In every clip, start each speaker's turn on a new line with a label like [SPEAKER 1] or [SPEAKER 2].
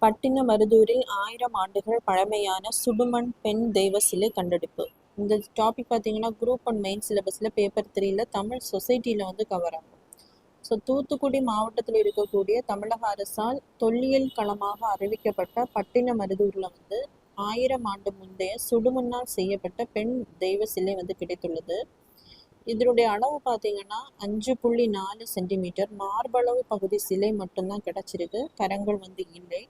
[SPEAKER 1] பட்டினமருதூரில் 1000 ஆண்டுகள் பழமையான சுடுமண் பெண் தெய்வ சிலை கண்டெடுப்பு. இந்த டாபிக் பார்த்தீங்கன்னா குரூப் ஒன் மெயின் சிலபஸில் பேப்பர் 3ல தமிழ் சொசைட்டியில் வந்து கவர் ஆகும். ஸோ தூத்துக்குடி மாவட்டத்தில் இருக்கக்கூடிய தமிழக அரசால் தொல்லியல் களமாக அறிவிக்கப்பட்ட பட்டினமருதூரில் வந்து 1000 ஆண்டு முந்தைய சுடுமண்ணால் செய்யப்பட்ட பெண் தெய்வ சிலை வந்து கிடைத்துள்ளது. இதனுடைய அளவு பார்த்தீங்கன்னா 5.4 சென்டிமீட்டர், மார்பளவு பகுதி சிலை மட்டும்தான் கிடைச்சிருக்கு, கரங்கள் வந்து இல்லை.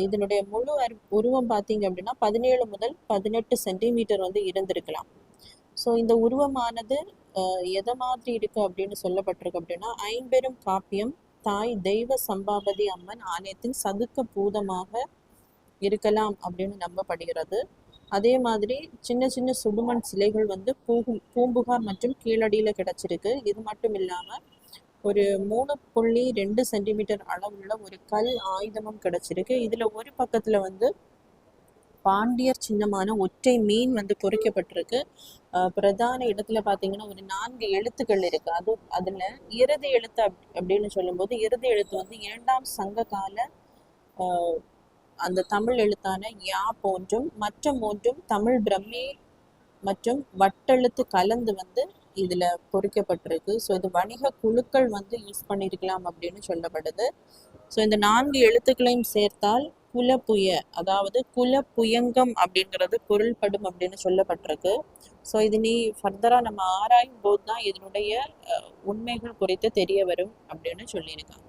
[SPEAKER 1] இதனுடைய முழு உருவம் பார்த்தீங்க அப்படின்னா 17 முதல் 18 சென்டிமீட்டர் வந்து இருந்திருக்கலாம். ஸோ இந்த உருவமானது எதை மாதிரி இருக்கு அப்படின்னு சொல்லப்பட்டிருக்கு அப்படின்னா, ஐம்பெரும் காப்பியம் தாய் தெய்வ சம்பாபதி அம்மன் ஆலயத்தின் சதுக்க பூதமாக இருக்கலாம் அப்படின்னு நம்பப்படுகிறது. அதே மாதிரி சின்ன சின்ன சுடுமண் சிலைகள் வந்து பூம்புகார் மற்றும் கீழடியில் கிடைச்சிருக்கு. இது மட்டும் இல்லாமல் ஒரு 3.2 சென்டிமீட்டர் அளவுள்ள ஒரு கல் ஆயுதமும் கிடைச்சிருக்கு. இதில் ஒரு பக்கத்தில் வந்து பாண்டியர் சின்னமான ஒற்றை மீன் வந்து பொறிக்கப்பட்டிருக்கு. பிரதான இடத்துல பார்த்தீங்கன்னா ஒரு 4 எழுத்துக்கள் இருக்கு. அதில் இறுதி எழுத்து அப்படின்னு சொல்லும்போது இறுதி எழுத்து வந்து 2ஆம் சங்க கால அந்த தமிழ் எழுத்தான யா போன்றும் மற்ற 3ம் தமிழ் பிரம்மி மற்றும் வட்டெழுத்து கலந்து வந்து இதில் பொறிக்கப்பட்டிருக்கு. ஸோ இது வணிக குழுக்கள் வந்து யூஸ் பண்ணியிருக்கலாம் அப்படின்னு சொல்லப்படுது. ஸோ இந்த 4 எழுத்துக்களையும் சேர்த்தால் குலப்புய, அதாவது குலப்புயங்கம் அப்படிங்கிறது பொருள்படும் அப்படின்னு சொல்லப்பட்டிருக்கு. ஸோ இது நீ ஃபர்தராக நம்ம ஆராயும் போது தான் இதனுடைய உண்மைகள் குறித்து தெரிய வரும் அப்படின்னு சொல்லியிருக்காங்க.